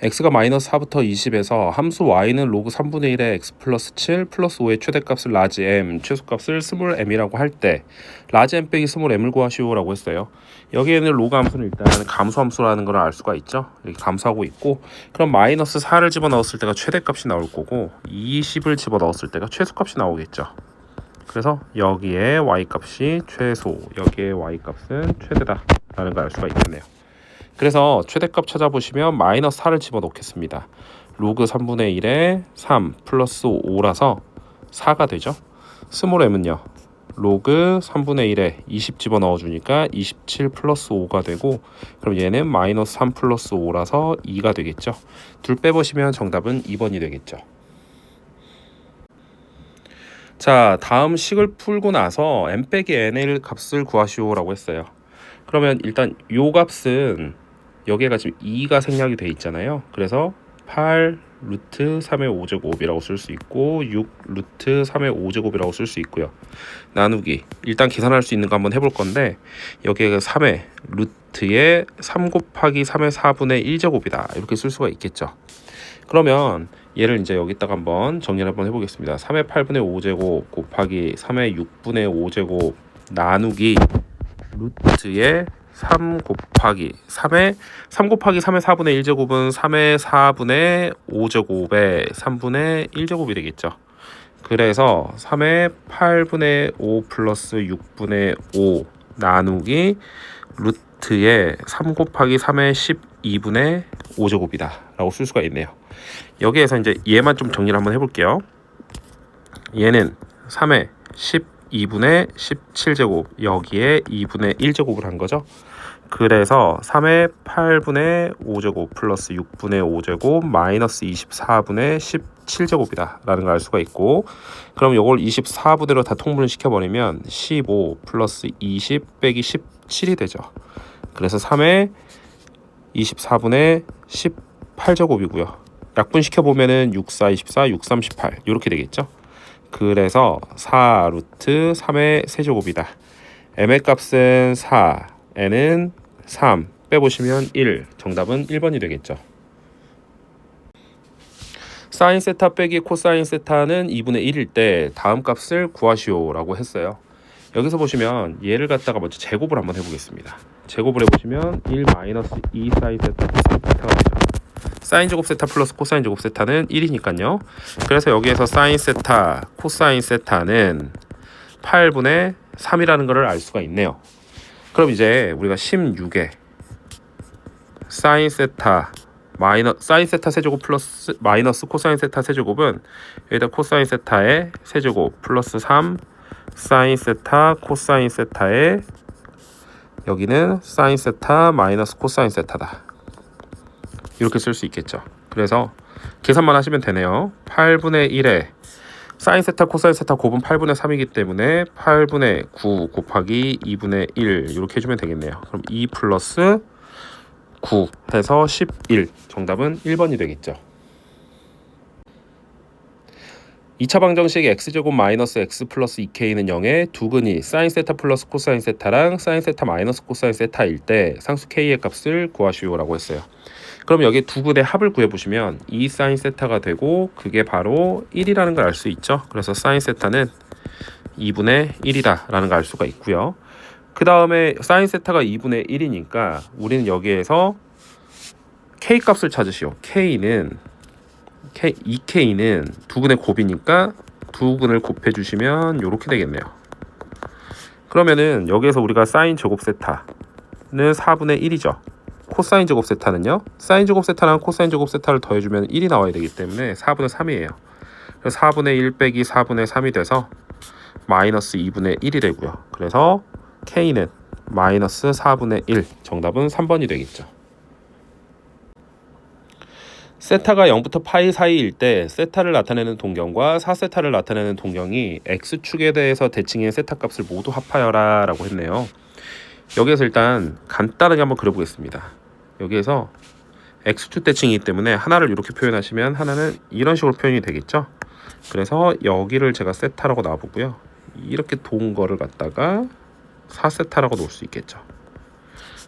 x가 마이너스 4부터 20에서 함수 y는 로그 3분의 1의 x 플러스 7 플러스 5의 최대값을 라지 m, 최소값을 스몰 m이라고 할 때 라지 m 빼기 스몰 m을 구하시오라고 했어요. 여기에는 로그 함수는 일단 감수 함수라는 걸 알 수가 있죠. 이렇게 감수하고 있고, 그럼 마이너스 4를 집어넣었을 때가 최대값이 나올 거고 20을 집어넣었을 때가 최소값이 나오겠죠. 그래서 여기에 y값이 최소, 여기에 y값은 최대다 라는 걸 알 수가 있겠네요. 그래서 최대값 찾아보시면 마이너스 4를 집어넣겠습니다. 로그 3분의 1에 3 플러스 5라서 4가 되죠. 스몰 m은요, 로그 3분의 1에 20 집어넣어 주니까 27 플러스 5가 되고, 그럼 얘는 마이너스 3 플러스 5라서 2가 되겠죠. 둘 빼보시면 정답은 2번이 되겠죠. 자, 다음 식을 풀고 나서 m 빼기 n의 값을 구하시오라고 했어요. 그러면 일단 요 값은 여기가 지금 2가 생략이 돼 있잖아요. 그래서 8 루트 3의 5제곱이라고 쓸 수 있고 6 루트 3의 5제곱이라고 쓸 수 있고요. 나누기 일단 계산할 수 있는 거 한번 해볼 건데, 여기가 3의 루트에 3 곱하기 3의 4분의 1제곱이다 이렇게 쓸 수가 있겠죠. 그러면 얘를 이제 여기다가 한번 정리를 한번 해보겠습니다. 3의 8분의 5제곱 곱하기 3의 6분의 5제곱 나누기 루트에 3 곱하기 3의 4분의 1제곱은 3의 4분의 5제곱의 3분의 1제곱이 되겠죠. 그래서 3의 8분의 5 플러스 6분의 5 나누기 루트에 3 곱하기 3의 12분의 5제곱이다 라고 쓸 수가 있네요. 여기에서 이제 얘만 좀 정리를 한번 해볼게요. 얘는 3의 12분의 17제곱, 여기에 2분의 1제곱을 한 거죠. 그래서 3의 8분의 5제곱 플러스 6분의 5제곱 마이너스 24분의 17제곱이다 라는 걸 알 수가 있고, 그럼 이걸 24부대로 다 통분을 시켜버리면 15 플러스 20 빼기 17이 되죠. 그래서 3의 24분의 18제곱이고요. 약분시켜보면은 6, 4, 24, 6, 3, 18 이렇게 되겠죠. 그래서 4 루트 3의 세제곱이다. m의 값은 4, n은 3, 빼보시면 1, 정답은 1번이 되겠죠. 사인 세타 빼기 코사인 세타는 2분의 1일 때 다음 값을 구하시오 라고 했어요. 여기서 보시면 얘를 갖다가 먼저 제곱을 한번 해보겠습니다. 제곱을 해보시면 1 마이너스 2 사인 세타 코사인 세타가 되죠. 사인 제곱 세타 플러스 코사인 제곱 세타는 1이니까요. 그래서 여기에서 사인 세타, 코사인 세타는 8분의 3이라는 것을 알 수가 있네요. 그럼 이제 우리가 16에 사인 세타 사인 세타 세제곱 플러스 마이너스 코사인 세타 세제곱은 여기다 코사인 세타의 세제곱 플러스 3 사인 세타 코사인 세타의 여기는 사인 세타 마이너스 코사인 세타다 이렇게 쓸 수 있겠죠. 그래서 계산만 하시면 되네요. 8분의 1에 사인 세타 코사인 세타 곱은 8분의 3이기 때문에 8분의 9 곱하기 2분의 1 이렇게 해주면 되겠네요. 그럼 2 플러스 9 해서 11, 정답은 1번이 되겠죠. 2차 방정식 x제곱 마이너스 x 플러스 2k는 0에 두근이 사인 세타 플러스 코사인 세타랑 사인 세타 마이너스 코사인 세타일 때 상수 k의 값을 구하시오라고 했어요. 그럼 여기 두근의 합을 구해보시면 2 사인 세타가 되고 그게 바로 1이라는 걸 알 수 있죠. 그래서 사인 세타는 2분의 1이다 라는 걸 알 수가 있고요. 그 다음에 사인 세타가 2분의 1이니까 우리는 여기에서 k 값을 찾으시오. 2k는 두근의 곱이니까 두근을 곱해주시면 이렇게 되겠네요. 그러면은 여기에서 우리가 사인 제곱 세타는 4분의 1이죠. 코사인 제곱 세타는요, 사인 제곱 세타랑 코사인 제곱 세타를 더해주면 1이 나와야 되기 때문에 4분의 3이에요. 그래서 4분의 1 빼기 4분의 3이 돼서 마이너스 2분의 1이 되고요. 그래서 k는 마이너스 4분의 1, 정답은 3번이 되겠죠. 세타가 0부터 파이 사이일 때 세타를 나타내는 동경과 4세타를 나타내는 동경이 x축에 대해서 대칭의 세타 값을 모두 합하여라 라고 했네요. 여기에서 일단 간단하게 한번 그려보겠습니다. 여기에서 x축 대칭이기 때문에 하나를 이렇게 표현하시면 하나는 이런 식으로 표현이 되겠죠. 그래서 여기를 제가 세타라고 놔보고요. 이렇게 돈 거를 갖다가 4세타라고 놓을 수 있겠죠.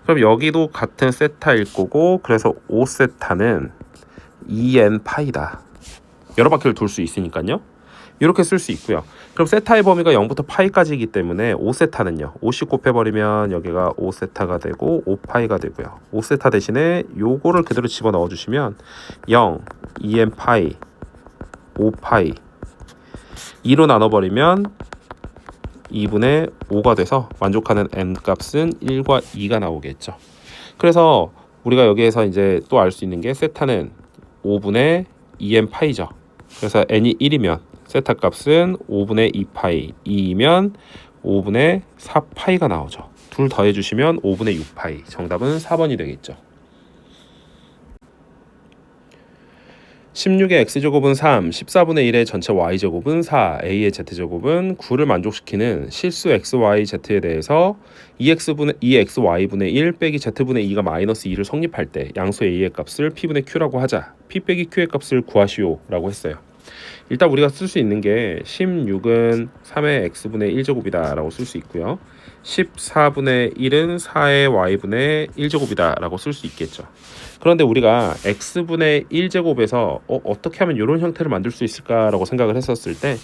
그럼 여기도 같은 세타일 거고, 그래서 5세타는 2n 파이다. 여러 바퀴를 돌 수 있으니까요. 이렇게 쓸 수 있고요. 그럼 세타의 범위가 0부터 파이까지이기 때문에 5세타는요. 5씩 곱해버리면 여기가 5세타가 되고 5파이가 되고요. 5세타 대신에 요거를 그대로 집어넣어 주시면 0, 2n 파이, 5파이 2로 나눠버리면 2분의 5가 돼서 만족하는 n 값은 1과 2가 나오겠죠. 그래서 우리가 여기에서 이제 또 알 수 있는 게 세타는 5분의 2n 파이죠. 그래서 n이 1이면 세타 값은 5분의 2파이, 2이면 5분의 4파이가 나오죠. 둘 더해주시면 5분의 6파이. 정답은 4번이 되겠죠. 16의 x제곱은 3, 14분의 1의 전체 y제곱은 4, a의 z제곱은 9를 만족시키는 실수 xyz에 대해서 2xy분의 1 빼기 z분의 2가 마이너스 2를 성립할 때 양수 a의 값을 p분의 q라고 하자. p 빼기 q의 값을 구하시오 라고 했어요. 일단 우리가 쓸 수 있는 게 16은 3의 x분의 1제곱이다 라고 쓸 수 있고요. 14분의 1은 4의 y분의 1제곱이다 라고 쓸 수 있겠죠. 그런데 우리가 x분의 1제곱에서 어떻게 하면 이런 형태를 만들 수 있을까 라고 생각을 했었을 때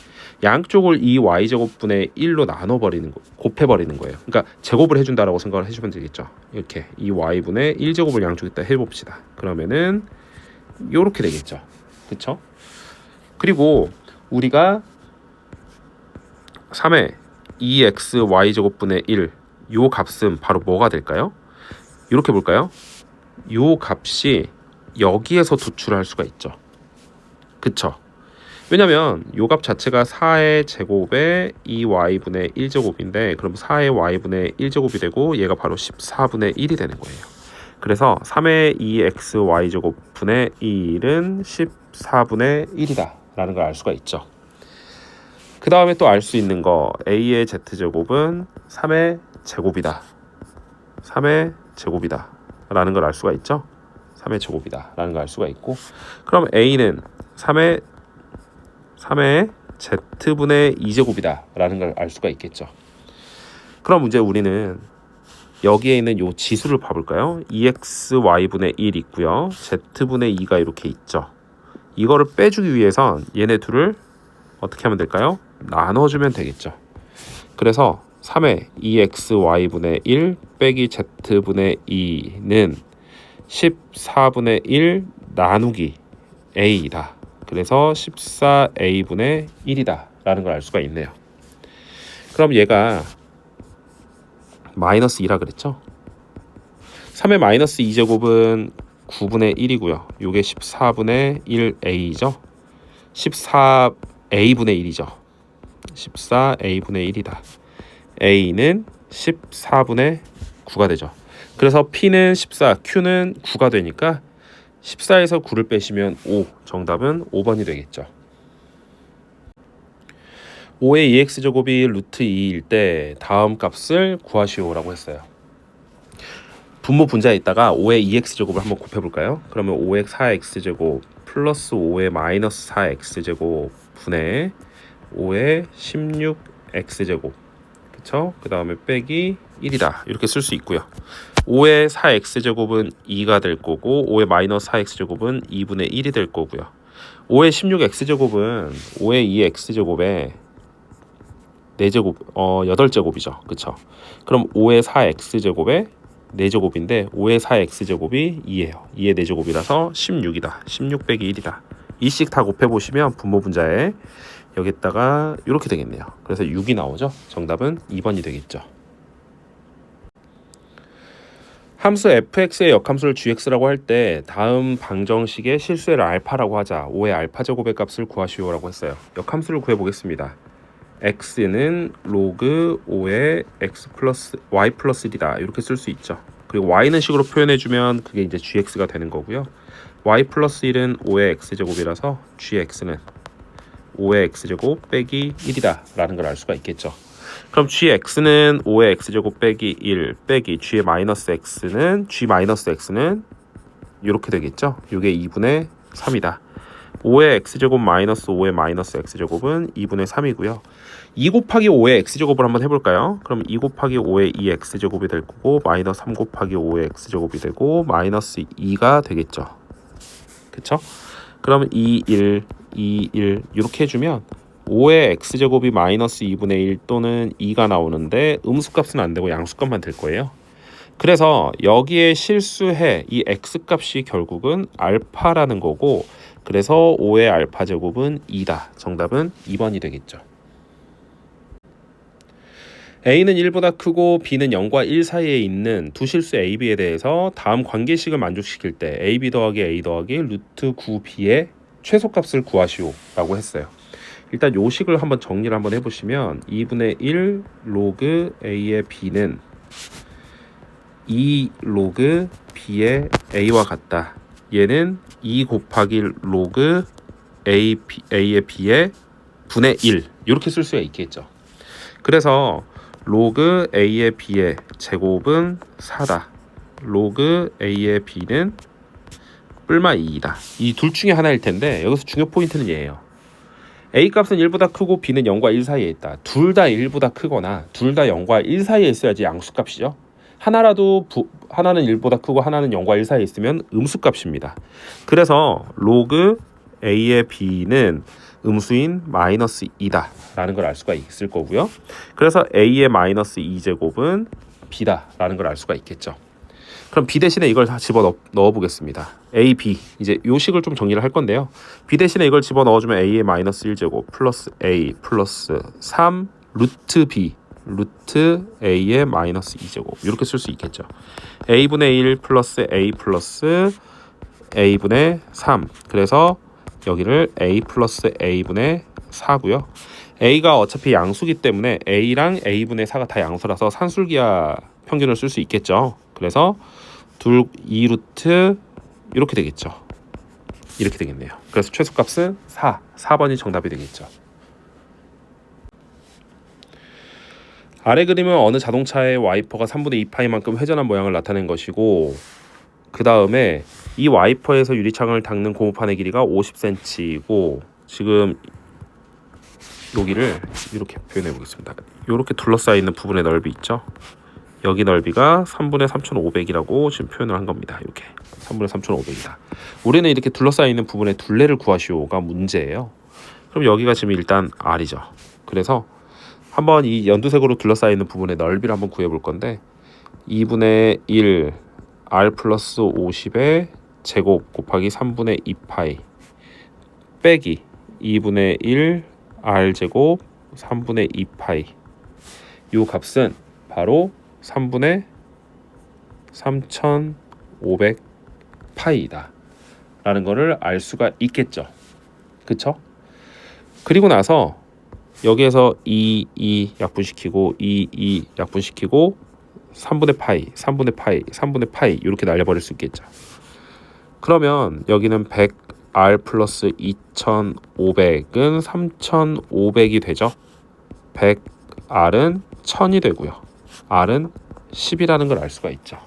양쪽을 이 y제곱분의 1로 나눠버리는 거, 곱해버리는 거예요. 그러니까 제곱을 해준다라고 생각을 해주면 되겠죠. 이렇게 이 y분의 1제곱을 양쪽에다 해봅시다. 그러면은 이렇게 되겠죠. 그쵸? 그리고 우리가 3의 2xy제곱분의 1 요 값은 바로 뭐가 될까요? 이렇게 볼까요? 요 값이 여기에서 도출할 수가 있죠. 그쵸? 왜냐면 요 값 자체가 4의 제곱에 2y분의 1제곱인데 그럼 4의 y분의 1제곱이 되고 얘가 바로 14분의 1이 되는 거예요. 그래서 3의 2xy제곱분의 1은 14분의 1이다 라는 걸 알 수가 있죠. 그 다음에 또 알 수 있는 거 a의 z제곱은 3의 제곱이다. 3의 제곱이다 라는 걸 알 수가 있죠. 3의 제곱이다 라는 걸 알 수가 있고 그럼 a는 3의 z분의 2제곱이다 라는 걸 알 수가 있겠죠. 그럼 이제 우리는 여기에 있는 요 지수를 봐볼까요? 2xy분의 1 있고요. z분의 2가 이렇게 있죠. 이거를 빼주기 위해선 얘네 둘을 어떻게 하면 될까요? 나눠주면 되겠죠. 그래서 3의 2xy분의 1 빼기 z분의 2는 14분의 1 나누기 a이다. 그래서 14a분의 1이다 라는 걸 알 수가 있네요. 그럼 얘가 마이너스 2라 그랬죠? 3의 마이너스 2제곱은 9분의 1이고요. 요게 14분의 1a죠. 14a분의 1이죠. 14a분의 1이다. a는 14분의 9가 되죠. 그래서 p는 14, q는 9가 되니까 14에서 9를 빼시면 5. 정답은 5번이 되겠죠. 5의 2x제곱이 루트 2일 때 다음 값을 구하시오라고 했어요. 분모 분자에 있다가 5의 2x제곱을 한번 곱해볼까요? 그러면 5의 4x제곱 플러스 5의 마이너스 4x제곱 분의 5의 16x제곱 그쵸? 그 다음에 빼기 1이다 이렇게 쓸 수 있고요. 5의 4x제곱은 2가 될 거고 5의 마이너스 4x제곱은 2분의 1이 될 거고요. 5의 16x제곱은 5의 2x제곱에 4제곱, 8제곱이죠. 그쵸? 그럼 5의 4x제곱에 4제곱인데 5의 4x제곱이 2예요. 2의 4제곱이라서 16이다. 16 빼기 1이다. 2씩 다 곱해보시면 분모 분자에 여기다가 이렇게 되겠네요. 그래서 6이 나오죠. 정답은 2번이 되겠죠. 함수 fx의 역함수를 gx라고 할 때 다음 방정식의 실수를 알파라고 하자. 5의 알파 제곱의 값을 구하시오라고 했어요. 역함수를 구해보겠습니다. x는 로그 5의 x 플러스 y 플러스 1이다 이렇게 쓸 수 있죠. 그리고 y는 식으로 표현해주면 그게 이제 gx가 되는 거고요. y 플러스 1은 5의 x제곱이라서 gx는 5의 x제곱 빼기 1이다 라는 걸 알 수가 있겠죠. 그럼 gx는 5의 x제곱 빼기 1 빼기 g의 마이너스 x는 g 마이너스 x는 이렇게 되겠죠. 이게 2분의 3이다. 5의 x제곱 마이너스 5의 마이너스 x제곱은 2분의 3이고요. 2 곱하기 5의 x제곱을 한번 해볼까요? 그럼 2 곱하기 5의 2x제곱이 될 거고 마이너스 3 곱하기 5의 x제곱이 되고 마이너스 2가 되겠죠. 그쵸? 그러면 2, 1, 2, 1 이렇게 해주면 5의 x제곱이 마이너스 2분의 1 또는 2가 나오는데 음수값은 안 되고 양수값만 될 거예요. 그래서 여기에 실수해 이 x값이 결국은 알파라는 거고, 그래서 5의 알파 제곱은 2다. 정답은 2번이 되겠죠. A는 1보다 크고 B는 0과 1 사이에 있는 두 실수 A, B에 대해서 다음 관계식을 만족시킬 때 AB 더하기 A 더하기 루트 9B의 최소값을 구하시오 라고 했어요. 일단 요 식을 한번 정리를 한번 해보시면 2분의 1 로그 A의 B는 2 로그 B의 A와 같다. 얘는 2 곱하기 로그 A의 B의 분의 1 이렇게 쓸 수가 있겠죠. 그래서 로그 A의 B의 제곱은 4다. 로그 A의 B는 뿔마 2이다. 이 둘 중에 하나일 텐데 여기서 중요 포인트는 얘예요. A 값은 1보다 크고 B는 0과 1 사이에 있다. 둘 다 1보다 크거나 둘 다 0과 1 사이에 있어야지 양수값이죠. 하나는 1보다 크고 하나는 0과 1 사이에 있으면 음수값입니다. 그래서 로그 A의 B는 음수인 마이너스 2다 라는 걸 알 수가 있을 거고요. 그래서 A의 마이너스 2제곱은 B다 라는 걸 알 수가 있겠죠. 그럼 B 대신에 이걸 다 집어 넣어 보겠습니다. A, B 이제 요 식을 좀 정리를 할 건데요. B 대신에 이걸 집어 넣어주면 A의 마이너스 1제곱 플러스 A 플러스 3 루트 B 루트 A의 마이너스 2제곱 이렇게 쓸 수 있겠죠. A분의 1 플러스 A 플러스 A분의 3 그래서 여기를 A 플러스 A분의 4고요. A가 어차피 양수기 때문에 A랑 A분의 4가 다 양수라서 산술기하 평균을 쓸 수 있겠죠. 그래서 2루트 이렇게 되겠죠. 이렇게 되겠네요. 그래서 최소값은 4번이 정답이 되겠죠. 아래 그림은 어느 자동차의 와이퍼가 3분의 2파이만큼 회전한 모양을 나타낸 것이고, 그 다음에 이 와이퍼에서 유리창을 닦는 고무판의 길이가 50cm이고, 지금 여기를 이렇게 표현해 보겠습니다. 이렇게 둘러싸여 있는 부분의 넓이 있죠. 여기 넓이가 3분의 3,500이라고 지금 표현을 한 겁니다. 이렇게 3분의 3,500이다. 우리는 이렇게 둘러싸여 있는 부분의 둘레를 구하시오가 문제예요. 그럼 여기가 지금 일단 R이죠. 그래서 한번 이 연두색으로 둘러싸여 있는 부분의 넓이를 한번 구해 볼 건데, 2분의 1 R 플러스 50의 제곱 곱하기 3분의 2파이 빼기 2분의 1 R 제곱 3분의 2파이, 이 값은 바로 3분의 3,500 파이다 라는 거를 알 수가 있겠죠. 그쵸? 그리고 나서 여기에서 2 약분시키고 2 약분시키고 3분의 파이 3분의 파이 3분의 파이 이렇게 날려버릴 수 있겠죠. 그러면 여기는 100R 플러스 2,500은 3,500이 되죠. 100R은 1000이 되고요. R은 10이라는 걸 알 수가 있죠.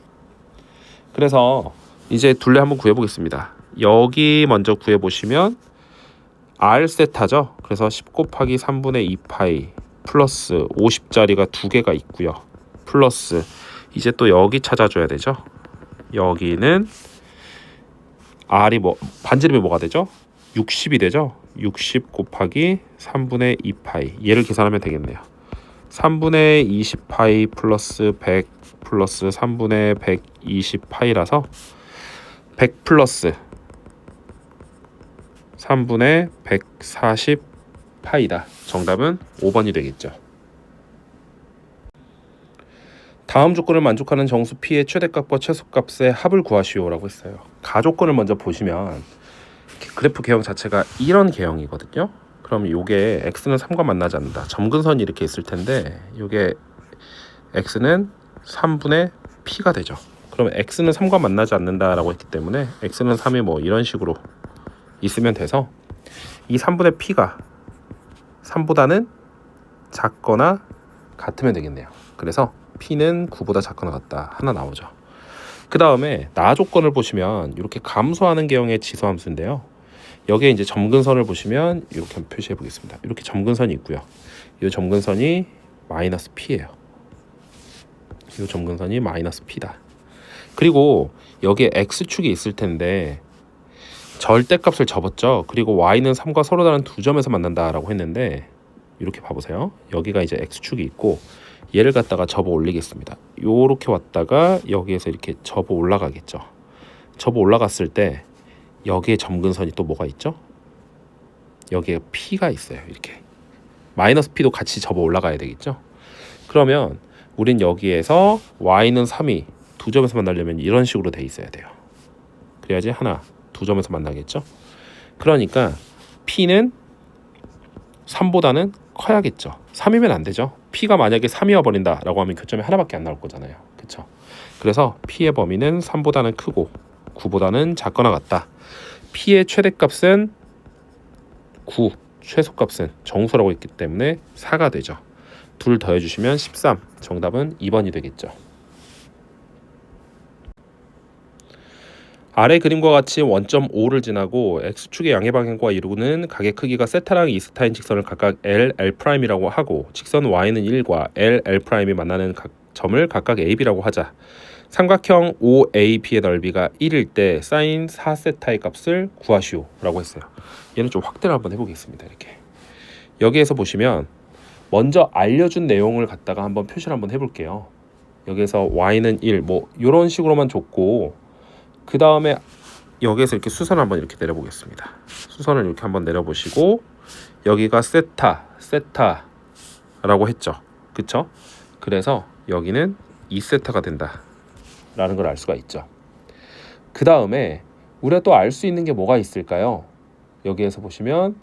그래서 이제 둘레 한번 구해보겠습니다. 여기 먼저 구해보시면 R 세타죠. 그래서 10 곱하기 3분의 2파이 플러스 50짜리가 두 개가 있고요. 플러스 이제 또 여기 찾아줘야 되죠. 여기는 R이 반지름이 뭐가 되죠? 60이 되죠. 60 곱하기 3분의 2파이 얘를 계산하면 되겠네요. 3분의 20파이 플러스 100 플러스 3분의 120파이라서 100 플러스 3분의 140파이다. 정답은 5번이 되겠죠. 다음 조건을 만족하는 정수 P의 최대값과 최소값의 합을 구하시오라고 했어요. 가조건을 먼저 보시면 그래프 개형 자체가 이런 개형이거든요. 그럼 이게 x는 3과 만나지 않는다. 점근선이 이렇게 있을 텐데 이게 x는 3분의 p가 되죠. 그러면 x는 3과 만나지 않는다라고 했기 때문에 x는 3이 뭐 이런 식으로 있으면 돼서 이 3분의 p가 3보다는 작거나 같으면 되겠네요. 그래서 p는 9보다 작거나 같다 하나 나오죠. 그 다음에 나 조건을 보시면 이렇게 감소하는 개형의 지수함수인데요. 여기에 이제 점근선을 보시면 이렇게 한번 표시해 보겠습니다. 이렇게 점근선이 있고요. 이 점근선이 마이너스 p예요. 이 점근선이 마이너스 p다. 그리고 여기에 x축이 있을 텐데 절대값을 접었죠. 그리고 y는 3과 서로 다른 두 점에서 만난다라고 했는데 이렇게 봐보세요. 여기가 이제 x축이 있고 얘를 갖다가 접어 올리겠습니다. 요렇게 왔다가 여기에서 이렇게 접어 올라가겠죠. 접어 올라갔을 때 여기에 점근선이 또 뭐가 있죠? 여기에 p가 있어요. 이렇게 마이너스 p도 같이 접어 올라가야 되겠죠. 그러면 우린 여기에서 y는 3이 두 점에서 만나려면 이런 식으로 돼 있어야 돼요. 그래야지 하나, 두 점에서 만나겠죠. 그러니까 p는 3보다는 커야겠죠. 3이면 안 되죠. p가 만약에 3이어 버린다라고 하면 교점이 하나밖에 안 나올 거잖아요. 그렇죠? 그래서 p의 범위는 3보다는 크고 9보다는 작거나 같다. p의 최대값은 9, 최소값은 정수라고 했기 때문에 4가 되죠. 둘 더해주시면 13. 정답은 2번이 되겠죠. 아래 그림과 같이 원점 O를 지나고 X축의 양의 방향과 이루는 각의 크기가 세타랑 이스타인 직선을 각각 L, L'이라고 하고 직선 Y는 1과 L, L'이 만나는 점을 각각 AB라고 하자. 삼각형 OAB의 넓이가 1일 때 사인 4세타의 값을 구하시오 라고 했어요. 얘는 좀 확대를 한번 해보겠습니다. 이렇게 여기에서 보시면 먼저 알려준 내용을 갖다가 한번 표시를 한번 해볼게요. 여기에서 Y는 1 뭐 이런 식으로만 줬고 그 다음에 여기에서 이렇게 수선을 한번 이렇게 내려보겠습니다. 수선을 이렇게 한번 내려보시고 여기가 세타라고 했죠. 그쵸? 그래서 여기는 2세타가 된다 라는 걸 알 수가 있죠. 그 다음에 우리가 또 알 수 있는 게 뭐가 있을까요? 여기에서 보시면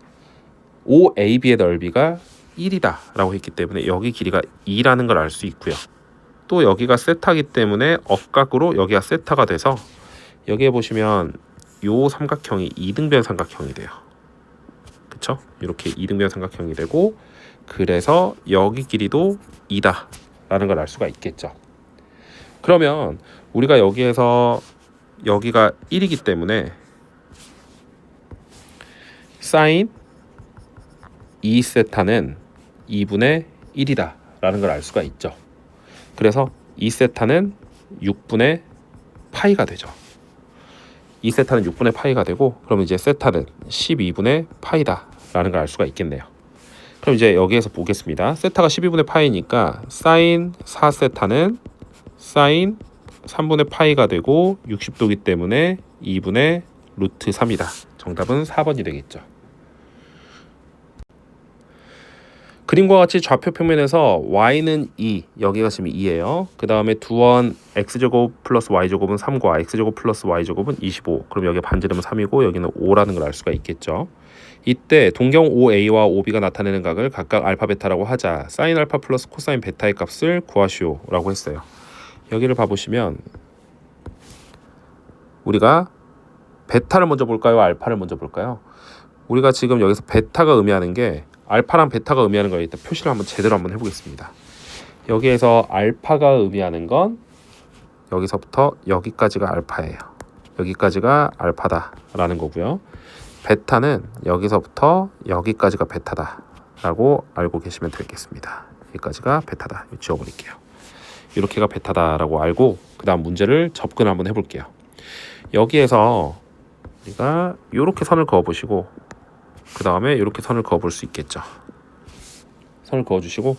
OAB의 넓이가 1이다 라고 했기 때문에 여기 길이가 2라는 걸 알 수 있고요. 또 여기가 세타이기 때문에 억각으로 여기가 세타가 돼서 여기에 보시면 요 삼각형이 이등변 삼각형이 돼요. 그쵸? 이렇게 이등변 삼각형이 되고 그래서 여기 길이도 2다 라는 걸 알 수가 있겠죠. 그러면 우리가 여기에서 여기가 1이기 때문에 사인 2세타는 2분의 1이다 라는 걸 알 수가 있죠. 그래서 2세타는 6분의 파이가 되죠. 2세타는 6분의 파이가 되고 그럼 이제 세타는 12분의 파이다 라는 걸 알 수가 있겠네요. 그럼 이제 여기에서 보겠습니다. 세타가 12분의 파이니까 사인 4세타는 사인 3분의 파이가 되고 60도기 때문에 2분의 루트 3이다. 정답은 4번이 되겠죠. 그림과 같이 좌표 평면에서 y는 2, 여기가 지금 2예요. 그 다음에 두원 x제곱 플러스 y제곱은 3과 x제곱 플러스 y제곱은 25. 그럼 여기 반지름은 3이고 여기는 5라는 걸 알 수가 있겠죠. 이때 동경 OA와 OB가 나타내는 각을 각각 알파 베타라고 하자. 사인 알파 플러스 코사인 베타의 값을 구하시오 라고 했어요. 여기를 봐보시면 우리가 베타를 먼저 볼까요? 알파를 먼저 볼까요? 우리가 지금 여기서 베타가 의미하는 게 알파랑 베타가 의미하는 걸 일단 표시를 한번 제대로 한번 해보겠습니다. 여기에서 알파가 의미하는 건 여기서부터 여기까지가 알파예요. 여기까지가 알파다 라는 거고요. 베타는 여기서부터 여기까지가 베타다 라고 알고 계시면 되겠습니다. 여기까지가 베타다. 지워버릴게요. 이렇게가 베타다 라고 알고 그 다음 문제를 접근을 한번 해볼게요. 여기에서 우리가 이렇게 선을 그어보시고 그 다음에 이렇게 선을 그어볼 수 있겠죠. 선을 그어주시고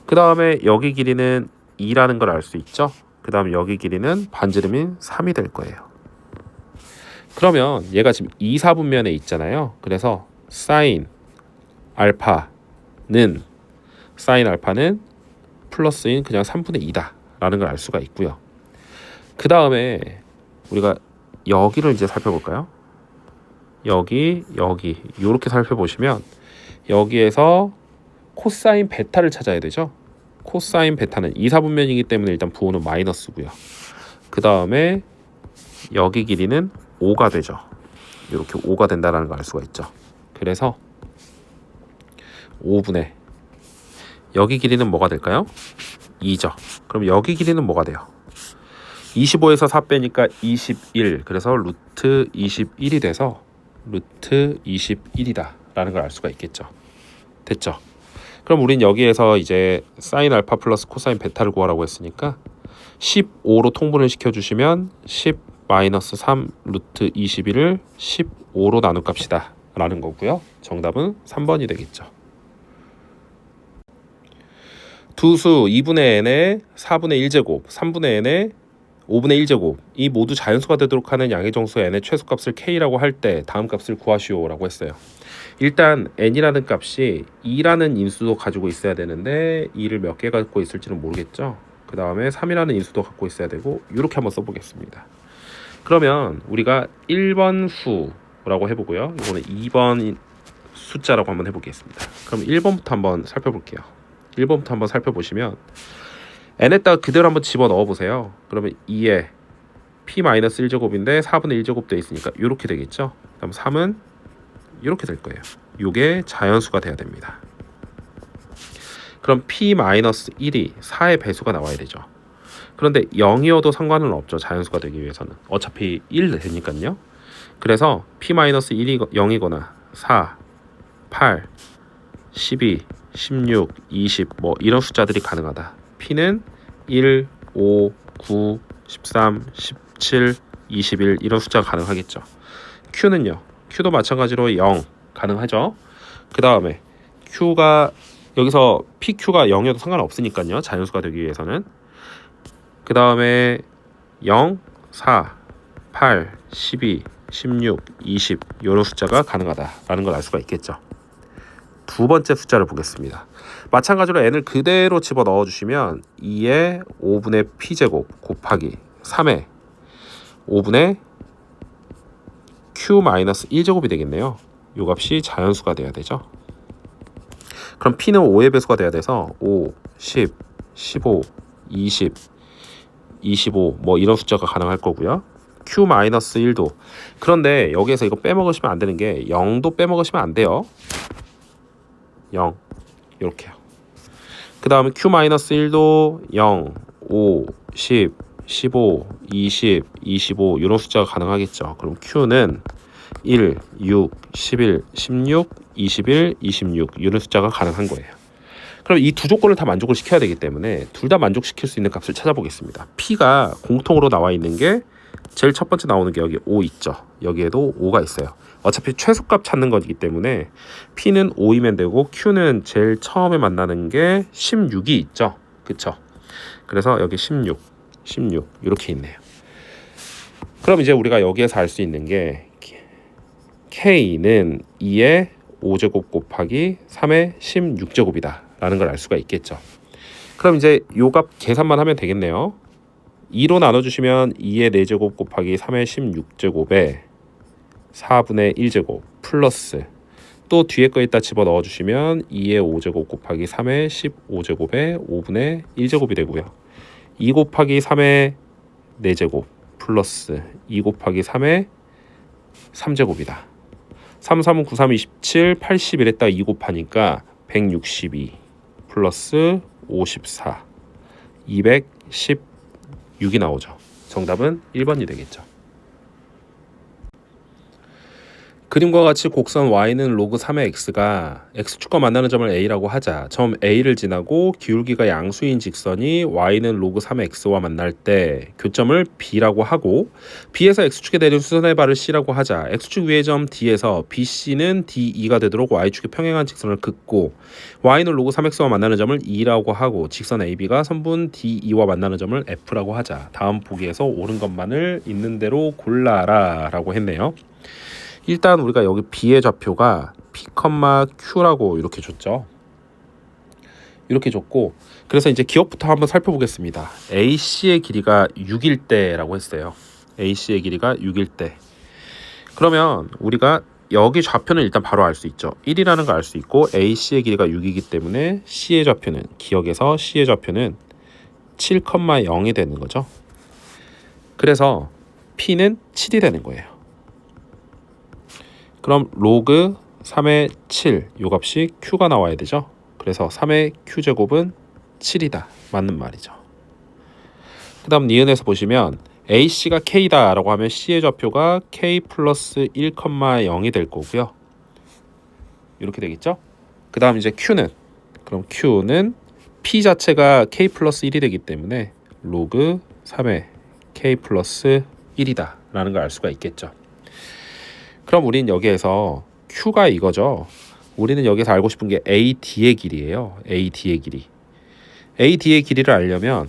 그 다음에 여기 길이는 2라는 걸 알 수 있죠. 그 다음에 여기 길이는 반지름인 3이 될 거예요. 그러면 얘가 지금 2, 4분면에 있잖아요. 그래서 사인 알파는 플러스인 그냥 3분의 2다 라는 걸 알 수가 있고요. 그 다음에 우리가 여기를 이제 살펴볼까요? 여기 이렇게 살펴보시면 여기에서 코사인 베타를 찾아야 되죠. 코사인 베타는 2, 4분면이기 때문에 일단 부호는 마이너스고요. 그 다음에 여기 길이는 5가 되죠. 이렇게 5가 된다는 걸 알 수가 있죠. 그래서 5분의 여기 길이는 뭐가 될까요? 2죠. 그럼 여기 길이는 뭐가 돼요? 25에서 4 빼니까 21. 그래서 루트 21이 돼서 루트 21이다 라는 걸 알 수가 있겠죠. 됐죠? 그럼 우린 여기에서 이제 사인 알파 플러스 코사인 베타를 구하라고 했으니까 15로 통분을 시켜주시면 마이너스 3 루트 21을 15로 나눌 값이다 라는 거고요. 정답은 3번이 되겠죠. 두수 2분의 n에 4분의 1제곱, 3분의 n에 5분의 1제곱 이 모두 자연수가 되도록 하는 양의 정수 n의 최소값을 k라고 할 때 다음 값을 구하시오 라고 했어요. 일단 n이라는 값이 2라는 인수도 가지고 있어야 되는데 2를 몇 개 갖고 있을지는 모르겠죠. 그 다음에 3이라는 인수도 갖고 있어야 되고 이렇게 한번 써보겠습니다. 그러면 우리가 1번 수라고 해보고요. 이거는 2번 숫자라고 한번 해보겠습니다. 그럼 1번부터 한번 살펴볼게요. 1번부터 한번 살펴보시면 n에다가 그대로 한번 집어넣어 보세요. 그러면 2에 p-1제곱인데 4분의 1제곱 되어 있으니까 이렇게 되겠죠. 그럼 3은 이렇게 될 거예요. 이게 자연수가 돼야 됩니다. 그럼 p-1이 4의 배수가 나와야 되죠. 그런데 0이어도 상관은 없죠. 자연수가 되기 위해서는. 어차피 1 되니까요. 그래서 p-1이 0이거나 4, 8, 12, 16, 20 뭐 이런 숫자들이 가능하다. p는 1, 5, 9, 13, 17, 21 이런 숫자가 가능하겠죠. q는요. q도 마찬가지로 0 가능하죠. 그 다음에 q가 여기서 pq가 0이어도 상관없으니까요. 자연수가 되기 위해서는. 그 다음에 0, 4, 8, 12, 16, 20 이런 숫자가 가능하다라는 걸 알 수가 있겠죠. 두 번째 숫자를 보겠습니다. 마찬가지로 n을 그대로 집어 넣어주시면 2의 5분의 p제곱 곱하기 3의 5분의 q-1제곱이 되겠네요. 이 값이 자연수가 돼야 되죠. 그럼 p는 5의 배수가 돼야 돼서 5, 10, 15, 20, 25 뭐 이런 숫자가 가능할 거고요. q-1도 그런데 여기에서 이거 빼먹으시면 안 되는 게 0도 빼먹으시면 안 돼요. 0 이렇게요. 그 다음에 q-1도 0, 5, 10, 15, 20, 25 이런 숫자가 가능하겠죠. 그럼 q는 1, 6, 11, 16, 21, 26 이런 숫자가 가능한 거예요. 그럼 이 두 조건을 다 만족을 시켜야 되기 때문에 둘 다 만족시킬 수 있는 값을 찾아보겠습니다. p가 공통으로 나와 있는 게 제일 첫 번째 나오는 게 여기 5 있죠. 여기에도 5가 있어요. 어차피 최소값 찾는 거기 때문에 p는 5이면 되고 q는 제일 처음에 만나는 게 16이 있죠. 그쵸? 그래서 여기 16 이렇게 있네요. 그럼 이제 우리가 여기에서 알 수 있는 게 k는 2의 5제곱 곱하기 3의 16제곱이다 라는 걸 알 수가 있겠죠. 그럼 이제 요 값 계산만 하면 되겠네요. 2로 나눠주시면 2의 4제곱 곱하기 3의 16제곱에 4분의 1제곱 플러스 또 뒤에 거에다 집어 넣어주시면 2의 5제곱 곱하기 3의 15제곱에 5분의 1제곱이 되고요. 2 곱하기 3의 4제곱 플러스 2 곱하기 3의 3제곱이다. 3, 3은 9, 3, 27, 81에다가 2 곱하니까 162 플러스 54 216이 나오죠. 정답은 1번이 되겠죠. 그림과 같이 곡선 y는 로그 3의 x가 x축과 만나는 점을 a라고 하자. 점 a를 지나고 기울기가 양수인 직선이 y는 로그 3의 x와 만날 때 교점을 b라고 하고 b에서 x축에 내린 수선의 발을 c라고 하자. x축 위의 점 d에서 bc는 d2가 되도록 y축에 평행한 직선을 긋고 y는 로그 3x와 만나는 점을 e라고 하고 직선 ab가 선분 d2와 만나는 점을 f라고 하자. 다음 보기에서 옳은 것만을 있는 대로 골라라 라고 했네요. 일단 우리가 여기 B의 좌표가 P, Q라고 이렇게 줬죠. 이렇게 줬고 그래서 이제 기억부터 한번 살펴보겠습니다. AC의 길이가 6일 때라고 했어요. AC의 길이가 6일 때. 그러면 우리가 여기 좌표는 일단 바로 알 수 있죠. 1이라는 걸 알 수 있고 AC의 길이가 6이기 때문에 C의 좌표는 기억에서 C의 좌표는 7,0이 되는 거죠. 그래서 P는 7이 되는 거예요. 그럼 로그 3의 7 요 값이 q가 나와야 되죠. 그래서 3의 q제곱은 7이다. 맞는 말이죠. 그 다음 니은에서 보시면 AC가 K다 라고 하면 C의 좌표가 K 플러스 1,0이 될 거고요. 이렇게 되겠죠. 그 다음 이제 Q는 그럼 Q는 P 자체가 K 플러스 1이 되기 때문에 로그 3의 K 플러스 1이다 라는 걸 알 수가 있겠죠. 그럼 우린 여기에서 Q가 이거죠. 우리는 여기서 알고 싶은 게 AD의 길이에요. AD의 길이. AD의 길이를 알려면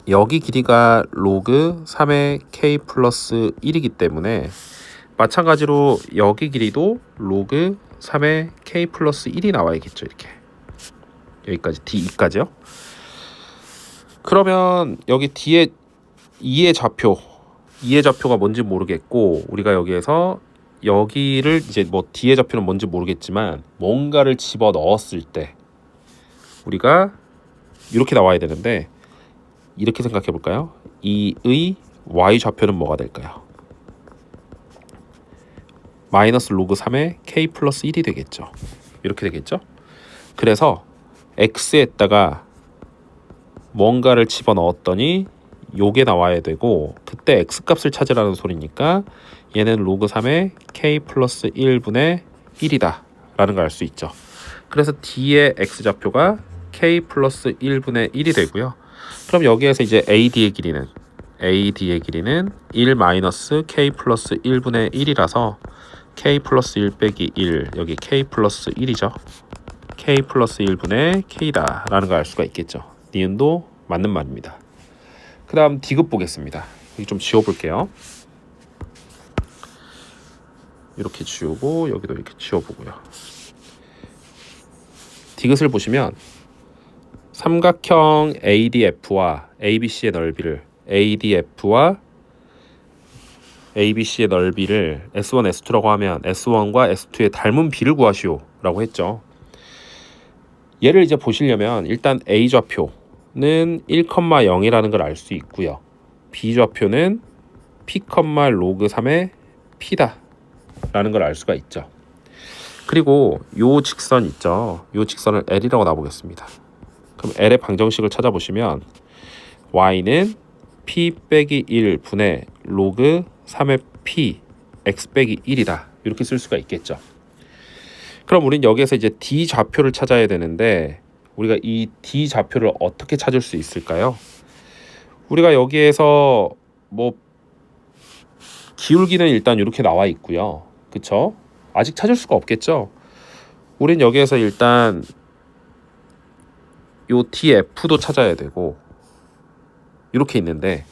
여기 길이가 로그 3의 K 플러스 1이기 때문에 마찬가지로 여기 길이도 로그 3의 K 플러스 1이 나와야겠죠. 이렇게 여기까지 D2까지요. 그러면 여기 뒤에 2의 좌표가 뭔지 모르겠고 우리가 여기에서 여기를 이제 뭐 D의 좌표는 뭔지 모르겠지만 뭔가를 집어 넣었을 때 우리가 이렇게 나와야 되는데 이렇게 생각해 볼까요? 2의 Y 좌표는 뭐가 될까요? 마이너스 로그 3의 K 플러스 1이 되겠죠. 이렇게 되겠죠. 그래서 X에다가 뭔가를 집어넣었더니 요게 나와야 되고 그때 X값을 찾으라는 소리니까 얘는 로그 3의 K 플러스 1분의 1이다 라는 걸 알 수 있죠. 그래서 D의 X좌표가 K 플러스 1분의 1이 되고요. 그럼 여기에서 이제 AD의 길이는 1 마이너스 K 플러스 1분의 1이라서 K 플러스 1 빼기 1 여기 K 플러스 1이죠. K 플러스 1분의 K다 라는 걸 알 수가 있겠죠. 니은도 맞는 말입니다. 그 다음 D급 보겠습니다. 여기 좀 지워볼게요. 이렇게 지우고 여기도 이렇게 지워보고요. D급을 보시면 삼각형 ADF와 ABC의 넓이를 ADF와 ABC의 넓이를 S1, S2라고 하면 S1과 S2의 닮은 비를 구하시오 라고 했죠. 얘를 이제 보시려면 일단 A 좌표는 1,0이라는 걸 알 수 있고요. B 좌표는 P, 로그 3의 P다 라는 걸 알 수가 있죠. 그리고 요 직선 있죠. 요 직선을 L이라고 놔보겠습니다. 그럼 L의 방정식을 찾아보시면 Y는 P 빼기 1 분의 로그 3의 P X 빼기 1이다 이렇게 쓸 수가 있겠죠. 그럼 우린 여기에서 이제 D 좌표를 찾아야 되는데 우리가 이 D 좌표를 어떻게 찾을 수 있을까요? 우리가 여기에서 뭐 기울기는 일단 이렇게 나와 있고요. 그쵸? 아직 찾을 수가 없겠죠. 우린 여기에서 일단 요 DF도 찾아야 되고 이렇게 있는데